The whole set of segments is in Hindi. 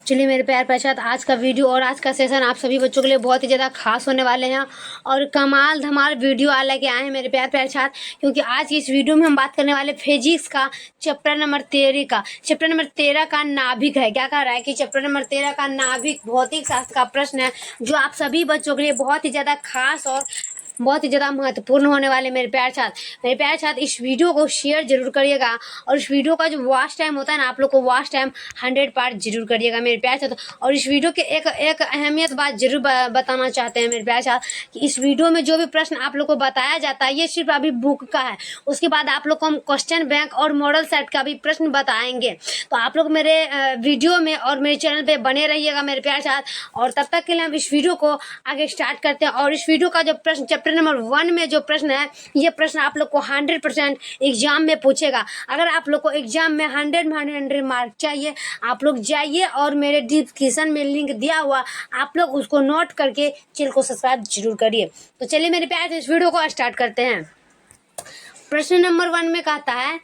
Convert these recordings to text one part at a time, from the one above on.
चलिए मेरे प्यार प्रसाद, आज का वीडियो और आज का सेशन आप सभी बच्चों के लिए बहुत ही ज़्यादा खास होने वाले हैं और कमाल धमाल वीडियो आ लेके आए हैं मेरे प्यार प्रसाद। क्योंकि आज की इस वीडियो में हम बात करने वाले फिजिक्स का चैप्टर नंबर 13 का। चैप्टर नंबर 13 का नाभिक है। क्या कह रहा है कि चैप्टर नंबर 13 का नाभिक भौतिक शास्त्र का प्रश्न है, जो आप सभी बच्चों के लिए बहुत ही ज़्यादा खास और बहुत ही ज़्यादा महत्वपूर्ण होने वाले मेरे प्यार छात्र इस वीडियो को शेयर जरूर करिएगा। और इस वीडियो का जो वॉच टाइम होता है ना, आप लोग को वॉच टाइम 100 पार जरूर करिएगा मेरे प्यार छात्र। और इस वीडियो के एक अहमियत बात जरूर बताना चाहते हैं मेरे प्यार छात्र कि इस वीडियो में जो भी प्रश्न आप लोग को बताया जाता है ये सिर्फ अभी बुक का है। उसके बाद आप लोग को हम क्वेश्चन बैंक और मॉडल सेट का भी प्रश्न बताएंगे। तो आप लोग मेरे वीडियो में और मेरे चैनल पे बने रहिएगा मेरे प्यार छात्र। और तब तक के लिए हम इस वीडियो को आगे स्टार्ट करते हैं। और इस वीडियो का जो प्रश्न चैप्टर नंबर 1 में जो प्रश्न है, ये प्रश्न आप लोग को 100% एग्जाम में पूछेगा। अगर आप लोग को एग्जाम में 100 मार्क चाहिए, आप लोग जाइए और मेरे डिस्क्रिप्शन में लिंक दिया हुआ, आप लोग उसको नोट करके चैनल को सब्सक्राइब जरूर करिए। तो चलिए मेरे प्यार से इस वीडियो को स्टार्ट करते हैं। प्रश्न नंबर 1 में कहता है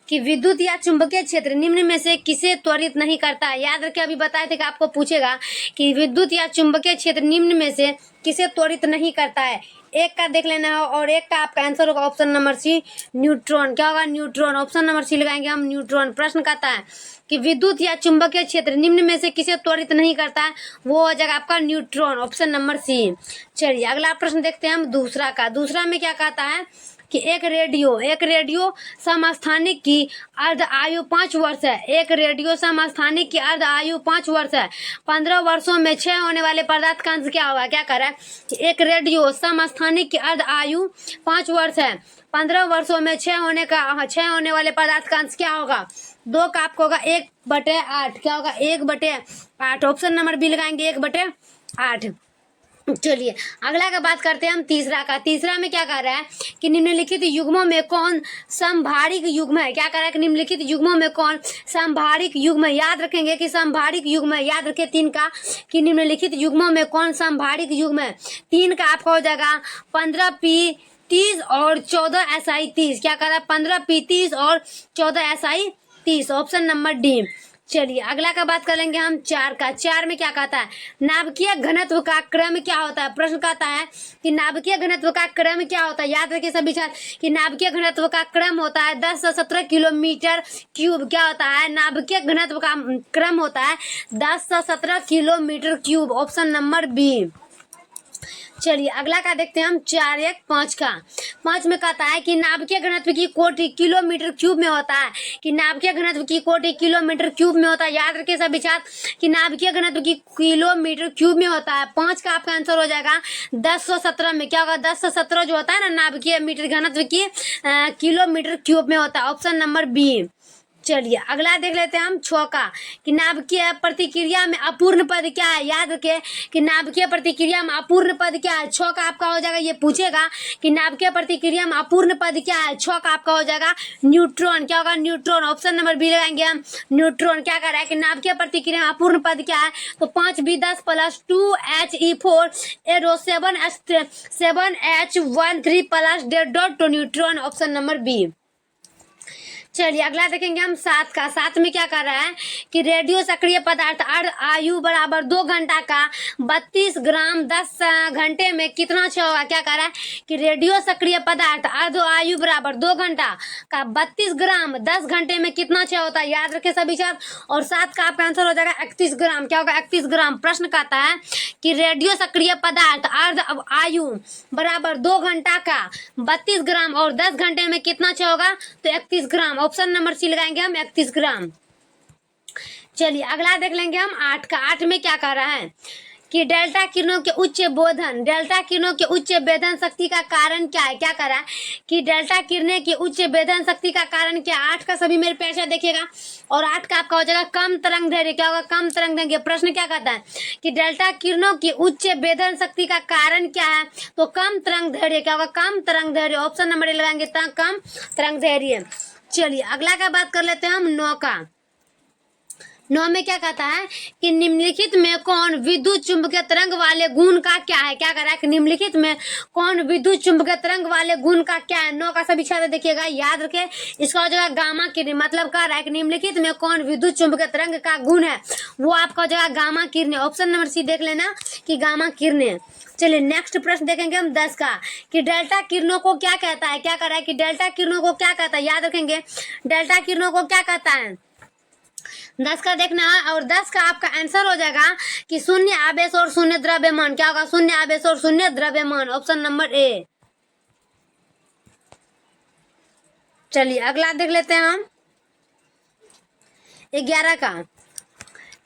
कि विद्युत या चुंबकीय क्षेत्र निम्न में से किसे त्वरित नहीं करता है। याद रखिए, अभी बताए थे कि आपको पूछेगा कि विद्युत या चुंबकीय क्षेत्र निम्न में से किसे त्वरित नहीं करता है। एक का देख लेना है और एक का आपका आंसर होगा ऑप्शन नंबर सी, न्यूट्रॉन। क्या होगा? न्यूट्रॉन। ऑप्शन नंबर सी लगाएंगे हम, न्यूट्रॉन। प्रश्न कहता है कि विद्युत या चुंबकीय क्षेत्र निम्न में से किसे त्वरित नहीं करता है, वो हो जाएगा आपका न्यूट्रॉन, ऑप्शन नंबर सी। चलिए अगला प्रश्न देखते हैं हम दूसरा का। दूसरा में क्या कहता है कि एक रेडियो समस्थानिक की अर्ध आयु 5 वर्ष है। एक रेडियो समस्थानिक की अर्ध आयु 5 वर्ष है। 15 वर्षों में क्षय होने वाले पदार्थ का अंश क्या होगा? क्या कर रहा है कि एक रेडियो समस्थानिक की अर्ध आयु 5 वर्ष है। 15 वर्षों में क्षय होने वाले पदार्थ का अंश क्या होगा? 2 का आपको होगा 1/8। क्या होगा? 1/8। ऑप्शन नंबर बी लगाएंगे, 1/8। चलिए अगला का बात करते हैं हम तीसरा का। तीसरा में क्या कह रहा है कि निम्नलिखित युग्मों में कौन समभारिक युग्म है। क्या कह रहा है कि निम्नलिखित युग्मों में कौन समभारिक युग्म है। याद रखेंगे कि समभारिक युग्म है। याद रखें 3 का कि निम्नलिखित युग्मों में कौन समभारिक युग्म है। 3 का आपका हो जाएगा 15p30 और 14si30। क्या कह रहा है? 15p30 और 14si30, ऑप्शन नंबर डी। चलिए अगला का बात कर लेंगे हम 4 का। 4 में क्या कहता है? नाभिकीय घनत्व का क्रम क्या होता है। प्रश्न कहता है कि नाभिकीय घनत्व का क्रम क्या होता है। याद रखिए सभी छात्र कि नाभिकीय घनत्व का क्रम होता है 10 से 17 किलोमीटर क्यूब। क्या होता है? नाभिकीय घनत्व का क्रम होता है 10 से 17 kilometre cube, option number B. चलिए अगला का देखते हैं हम 4-1-5 का। 5 में कहता है कि नाभिकीय घनत्व की कोटि किलोमीटर क्यूब में होता है। कि नाभिकीय घनत्व की कोटि किलोमीटर क्यूब में होता है। याद रखिए सभी छात्र कि नाभिकीय घनत्व की किलोमीटर क्यूब में होता है। 5 का आपका आंसर हो जाएगा 1017 में। क्या होगा? 1017 जो होता है ना, नाभिकीय मीटर घनत्व की किलोमीटर क्यूब में होता है, ऑप्शन नंबर बी। चलिए अगला देख लेते हैं हम 6 का कि नाभिकीय प्रतिक्रिया में अपूर्ण पद क्या है। याद रखें कि नाभिकीय प्रतिक्रिया में अपूर्ण पद क्या है। 6 का आपका हो जाएगा, ये पूछेगा कि नाभिकीय प्रतिक्रिया में अपूर्ण पद क्या है। 6 का आपका हो जाएगा न्यूट्रॉन। क्या होगा? न्यूट्रॉन, ऑप्शन नंबर बी लगाएंगे हम, न्यूट्रॉन। क्या कर रहा है कि नाभिकीय प्रतिक्रिया में अपूर्ण पद क्या है, तो 5b10 + 2He4 एरो 7H13 + तो न्यूट्रॉन, ऑप्शन नंबर बी। चलिए अगला देखेंगे हम 7 का। 7 में क्या कर रहा है कि रेडियो सक्रिय पदार्थ अर्ध आयु बराबर 2 घंटा का 32 ग्राम 10 घंटे में कितना क्षय होगा। क्या कर रहा है कि रेडियो सक्रिय पदार्थ अर्ध आयु बराबर 2 घंटा का 32 ग्राम 10 घंटे में कितना क्षय होता है। याद रखे सभी छात्र। और 7 का आपका आंसर हो जाएगा 31 ग्राम। क्या होगा? 31 ग्राम। प्रश्न कहता है कि रेडियो सक्रिय पदार्थ अर्ध आयु बराबर 2 घंटा का 32 ग्राम और 10 घंटे में कितना क्षय होगा, तो 31 ग्राम, ऑप्शन नंबर सी लगाएंगे हम, 31 ग्राम। चलिए अगला देख लेंगे हम 8 का। 8 में क्या कर रहा है कि डेल्टा किरणों के उच्च भेदन शक्ति का कारण क्या है। क्या कर रहा है कि डेल्टा किरणें की उच्च भेदन शक्ति का कारण क्या है। 8 का सभी मेरे पैसा देखिएगा। और 8 का आपका हो जाएगा कम तरंग दैर्घ्य। क्या होगा? कम तरंग दैर्घ्य। प्रश्न क्या कहता है कि डेल्टा किरणों की उच्च भेदन शक्ति का कारण क्या है, तो कम तरंग दैर्घ्य। क्या होगा? कम तरंग दैर्घ्य, ऑप्शन नंबर ए लगाएंगे, कम तरंग दैर्घ्य। चलिए अगला का बात कर लेते हैं हम 9 का। 9 में क्या कहता है कि निम्नलिखित में कौन विद्युत चुंबकीय तरंग वाले गुण का क्या है, क्या कर रहा है कि निम्नलिखित में कौन विद्युत चुंबकीय तरंग वाले गुण का क्या है। 9 का सभी छात्र देखिएगा, याद रखे, इसका हो जाएगा गामा किरण, मतलब कह रहा है कि निम्नलिखित में कौन विद्युत चुंबकीय तरंग का गुण है, वो आपका हो जाएगा गामा किरण। ऑप्शन नंबर सी देख लेना कि गामा किरण। चलिए नेक्स्ट प्रश्न देखेंगे हम 10 का कि डेल्टा किरणों को क्या कहता है, क्या कर रहा है कि डेल्टा किरणों को क्या कहता है, याद रखेंगे डेल्टा किरणों को क्या कहता है। 10 का देखना है और 10 का आपका आंसर हो जाएगा कि शून्य आवेश और शून्य द्रव्यमान। क्या होगा, शून्य आवेश और शून्य द्रव्यमान, ऑप्शन नंबर ए। चलिए अगला देख लेते हैं हम 11 का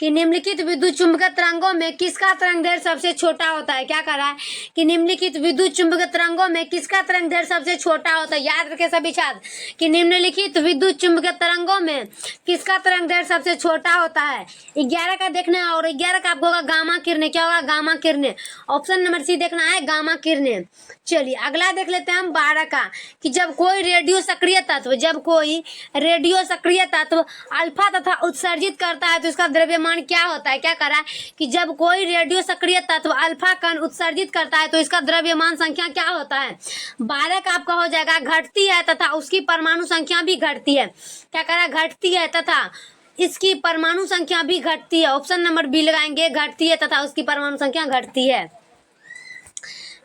कि निम्नलिखित विद्युत चुंबकीय तरंगों में किसका तरंग दैर्ध्य सबसे छोटा होता है। क्या कर रहा है कि निम्नलिखित विद्युत चुंबकीय तरंगों में किसका तरंग दैर्ध्य सबसे छोटा होता है। याद रखें सभी छात्र कि निम्नलिखित विद्युत चुंबकीय तरंगों में किसका तरंग दैर्ध्य सबसे छोटा होता है। 11 का देखना है और 11 का आपको होगा गामा किरणें। क्या होगा, गामा किरणें। ऑप्शन नंबर सी देखना है, गामा किरणें। चलिए अगला देख लेते हैं हम 12 का कि जब कोई रेडियो सक्रिय तत्व अल्फा तथा उत्सर्जित करता है तो इसका द्रव्यमान क्या होता है। क्या करा है कि जब कोई रेडियो सक्रिय तत्व अल्फा कण उत्सर्जित करता है तो इसका द्रव्यमान संख्या क्या होता है। 12 का आपका हो जाएगा घटती है तथा उसकी परमाणु संख्या भी घटती है। क्या करा, घटती है तथा इसकी परमाणु संख्या भी घटती है। ऑप्शन नंबर बी लगाएंगे, घटती है तथा उसकी परमाणु संख्या घटती है।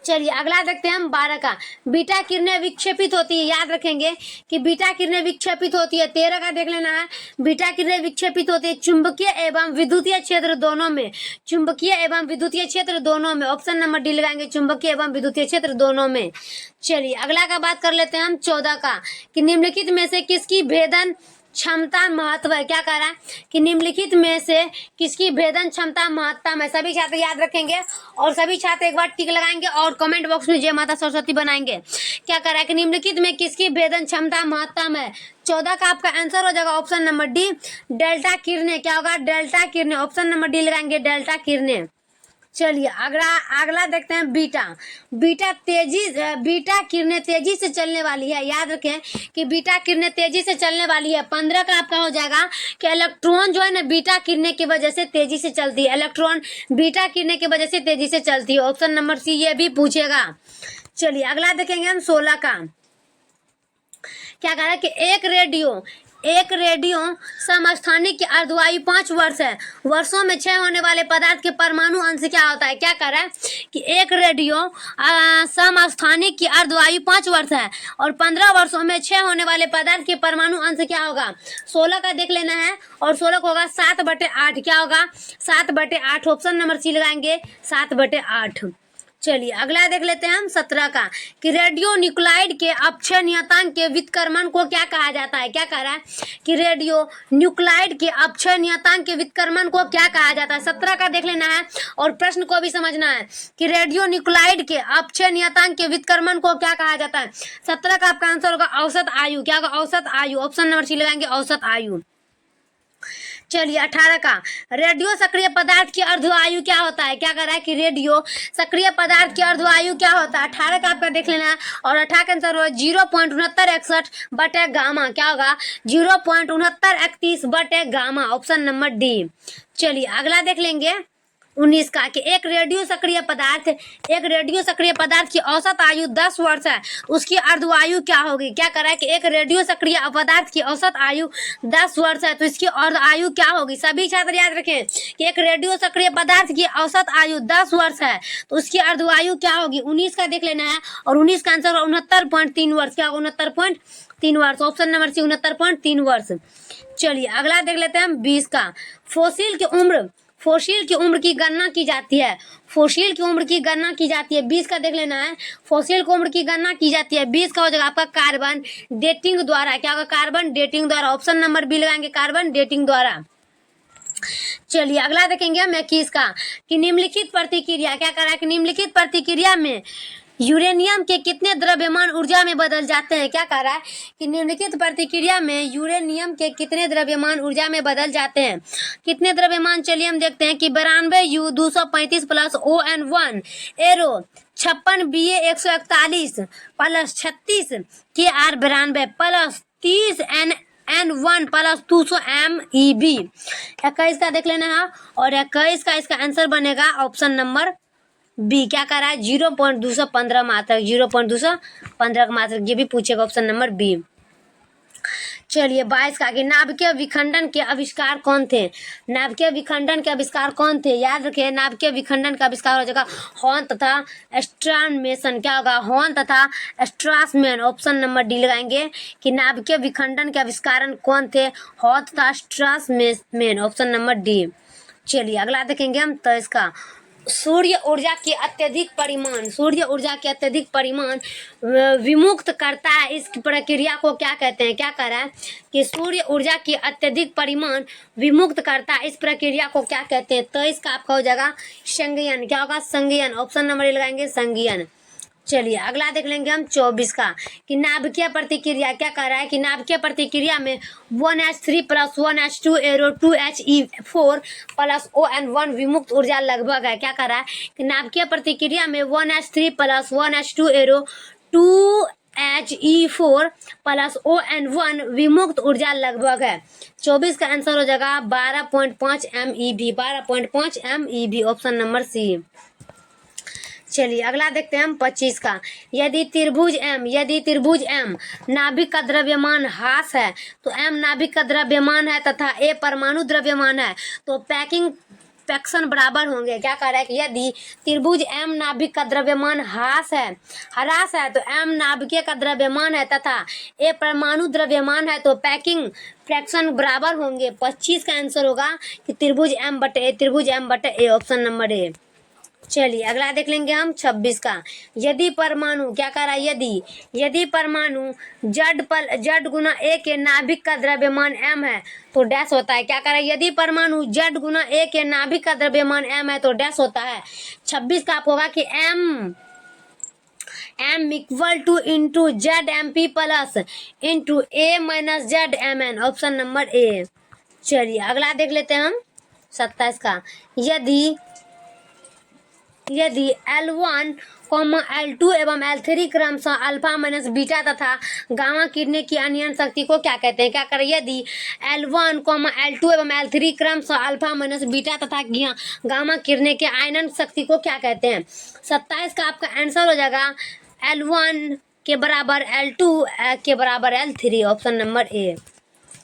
चलिए अगला देखते हैं हम 12 का बीटा किरणें विक्षेपित होती है। याद रखेंगे कि बीटा किरणें विक्षेपित होती है। 13 का देख लेना है, बीटा किरणें विक्षेपित होती है चुंबकीय एवं विद्युतीय क्षेत्र दोनों में, चुंबकीय एवं विद्युतीय क्षेत्र दोनों में। ऑप्शन नंबर डी लगाएंगे, चुंबकीय एवं विद्युतीय क्षेत्र दोनों में। चलिए अगला का बात कर लेते हैं हम 14 का कि निम्नलिखित में से किसकी भेदन क्षमता महत्व है। क्या कह रहा है कि निम्नलिखित में से किसकी भेदन क्षमता महत्तम है। सभी छात्र याद रखेंगे और सभी छात्र एक बार टिक लगाएंगे और कमेंट बॉक्स में जय माता सरस्वती बनाएंगे। क्या कह रहा है कि निम्नलिखित में किसकी भेदन क्षमता महत्तम है। 14 का आपका आंसर हो जाएगा ऑप्शन नंबर डी, डेल्टा किरणें। क्या होगा, डेल्टा किरणें। ऑप्शन नंबर डी लगाएंगे, डेल्टा किरणें। चलिए अगला देखते हैं बीटा किरणें तेजी से चलने वाली है। याद रखें कि बीटा किरणें तेजी से चलने वाली है। 15 का आपका हो जाएगा कि इलेक्ट्रॉन जो है ना बीटा किरणें की वजह से तेजी से चलती है। इलेक्ट्रॉन बीटा किरणें की वजह से तेजी से चलती है। ऑप्शन नंबर सी ये भी पूछेगा। चलिए अगला देखेंगे हम 16 का। क्या कह रहा है कि एक रेडियो समस्थानिक की अर्धवायु 5 वर्ष है। वर्षों में क्षय होने वाले पदार्थ के परमाणु अंश क्या होता है। क्या कर रहा है कि एक रेडियो समस्थानिक की अर्धवायु 5 वर्ष है और 15 वर्षों में क्षय होने वाले पदार्थ के परमाणु अंश क्या होगा। 16 का देख लेना है और 16 को होगा 7/8। क्या होगा, 7/8। ऑप्शन नंबर सी लगाएंगे, 7/8। चलिए अगला देख लेते हैं हम 17 का कि रेडियो न्यूक्लाइड के अपक्षय नियतांक के व्युत्क्रमण को क्या कहा जाता है। क्या कह रहा है कि रेडियो न्यूक्लाइड के अपक्षय नियतांक के व्युत्क्रमण को क्या कहा जाता है। 17 का देख लेना है और प्रश्न को भी समझना है कि रेडियो न्यूक्लाइड के अपक्षय नियतांक के व्युत्क्रमण को क्या कहा जाता है। 17 का आपका आंसर होगा औसत आयु। क्या होगा, औसत आयु। ऑप्शन नंबर सी लगाएंगे, औसत आयु। चलिए 18 का रेडियो सक्रिय पदार्थ की अर्धवायु क्या होता है। क्या कर रहा है कि रेडियो सक्रिय पदार्थ की अर्धवायु क्या होता है। 18 का आपका देख लेना है और 18 का आंसर होगा 0.6961/गामा। क्या होगा, 0.6931/गामा। Option number D. चलिए अगला देख लेंगे 19 का कि एक रेडियो सक्रिय पदार्थ की औसत आयु 10 वर्ष है, उसकी अर्धवायु क्या होगी। क्या कर रहा है कि एक रेडियो सक्रिय पदार्थ की औसत आयु 10 वर्ष है तो इसकी अर्धआयु क्या होगी। सभी छात्र याद रखें कि एक रेडियो सक्रिय पदार्थ की औसत आयु 10 वर्ष है तो उसकी अर्धवायु क्या होगी। 19 का देख लेना है और 19 का आंसर 69.3 वर्ष। क्या होगा, 69.3 वर्ष। ऑप्शन नंबर सी 69.3 वर्ष। चलिए अगला देख लेते हैं हम 20 का फोसिल की उम्र की गणना की जाती है। फोसिल की उम्र की गणना की जाती है। 20 का देख लेना है, फोसिल की उम्र की गणना की जाती है। 20 का हो जाएगा आपका कार्बन डेटिंग द्वारा। क्या होगा, कार्बन डेटिंग द्वारा। ऑप्शन नंबर बी लगाएंगे, कार्बन डेटिंग द्वारा। चलिए अगला देखेंगे हम 21 का कि निम्नलिखित प्रतिक्रिया। क्या कर रहा है कि निम्नलिखित प्रतिक्रिया में यूरेनियम के कितने द्रव्यमान ऊर्जा में बदल जाते हैं। क्या कह रहा है कि निम्नलिखित प्रतिक्रिया में यूरेनियम के कितने द्रव्यमान ऊर्जा में बदल जाते हैं। कितने द्रव्यमान, चलिए हम देखते हैं कि 92U 235 plus ON1 arrow 56 BA 141 plus 36 KR 92 plus 30 N1 plus 200 MeV। 21 का देख लेना है, और 21 का इसका आंसर बनेगा ऑप्शन नंबर बी। क्या कर रहा है? 0.215 मात्रक, 0.215 का मात्रक, ये भी पूछेगा ऑप्शन नंबर बी। चलिए 22 का आगे, नाभिकीय विखंडन के आविष्कार कौन थे? नाभिकीय विखंडन के आविष्कार कौन थे? याद रखिए, नाभिकीय विखंडन का आविष्कार हो जाएगा हॉर्न तथा स्ट्रासमैन। क्या होगा? हॉर्न तथा स्ट्रासमैन। ऑप्शन नंबर डी लगाएंगे कि नाभिकीय विखंडन के आविष्कार कौन थे? हॉर्न तथा स्ट्रासमैन। Option number D. चलिए अगला देखेंगे हम, तो इसका सूर्य ऊर्जा की अत्यधिक परिमाण, सूर्य ऊर्जा के अत्यधिक परिमाण विमुक्त करता है, इस प्रक्रिया को क्या कहते हैं? क्या कह रहा है कि सूर्य ऊर्जा की अत्यधिक परिमाण विमुक्त करता है, इस प्रक्रिया को क्या कहते हैं? तो इसका आपका हो जाएगा संघीयन। क्या होगा? संघीयन। ऑप्शन नंबर ए लगाएंगे, संघीयन। चलिए अगला देख लेंगे हम 24 का, कि नाभिकीय प्रतिक्रिया। क्या कह रहा है कि नाभिकीय प्रतिक्रिया में 1H3 plus 1H2 arrow 2He4 plus ON1 विमुक्त ऊर्जा लगभग है। क्या कह रहा है कि नाभिकीय प्रतिक्रिया में 1H3 plus 1H2 arrow 2He4 plus ON1 विमुक्त ऊर्जा लगभग है। 24 का आंसर हो जाएगा 12.5 MeV, 12.5 MeV। Option number C. चलिए अगला देखते हैं हम 25 का, यदि त्रिभुज M नाभिक का द्रव्यमान ह्रास है, तो M नाभिक का द्रव्यमान है तथा A परमाणु द्रव्यमान है, तो पैक्शन बराबर होंगे। क्या कह रहा है कि यदि त्रिभुज M नाभिक का द्रव्यमान ह्रास है तो M नाभिकीय का द्रव्यमान है तथा A परमाणु द्रव्यमान है, तो पैकिंग फ्रैक्शन बराबर होंगे। 25 का आंसर होगा कि त्रिभुज M बटे A। Option number A. चलिए अगला देख लेंगे हम 26 का, यदि परमाणु। क्या कह रहा है? यदि परमाणु Z गुना A के नाभिक का द्रव्यमान M है, तो डैश होता है। क्या कह रहा है? यदि परमाणु Z गुना A के नाभिक का द्रव्यमान M है, तो डैश होता है। 26 का आप होगा कि M equal two into ZMP plus into A minus ZMN। Option number A. चलिए अगला देख लेते हैं हम 27 का, यदि L1, L2 एवं L3 क्रमशः अल्फा माइनस बीटा तथा गामा किरणें की आयनन शक्ति को क्या कहते हैं? क्या करें? यदि L1, L2 एवं L3 क्रमशः अल्फा माइनस बीटा तथा गामा किरणें के आयनन शक्ति को क्या कहते हैं? 27 का आपका आंसर हो जाएगा L1 के बराबर L2 के बराबर L3। Option number A.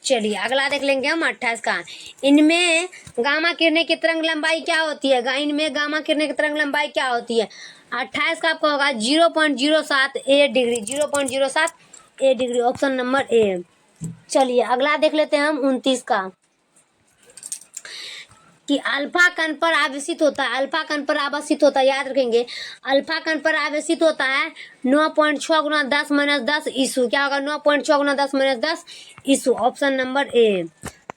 चलिए अगला देख लेंगे हम 28 का, इनमें गामा किरणें की तरंग लंबाई क्या होती है? इनमें गामा किरणें की तरंग लंबाई क्या होती है? 28 का आपका होगा 0.07 A degree, 0.07 A degree. Option number A. चलिए अगला देख लेते हैं हम 29 का, कि अल्फा कण पर आवेशित होता है। याद रखेंगे, अल्फा कण पर आवेशित होता है 9.6 गुना 10 माइनस 10 ईसु। क्या होगा? 9.6 गुना 10 minus 10 Isu. Option number A.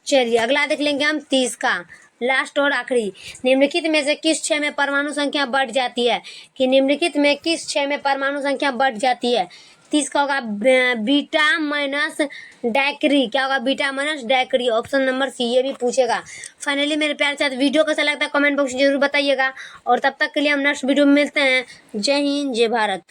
चलिए अगला देख लेंगे हम 30 का, लास्ट और आखिरी, निम्नलिखित में से किस 6 में परमाणु संख्या बढ़ जाती है? कि निम्नलिखित में किस 6 में परमाणु संख्या बढ़ जाती है? 30 का होगा बीटा माइनस डायक्री। क्या होगा? बीटा माइनस डायक्री। Option number C. ये भी पूछेगा। फाइनली मेरे प्यारे साथ वीडियो कैसा लगता है कमेंट बॉक्स में जरूर बताइएगा, और तब तक के लिए हम नेक्स्ट वीडियो में मिलते हैं। जय हिंद, जय भारत।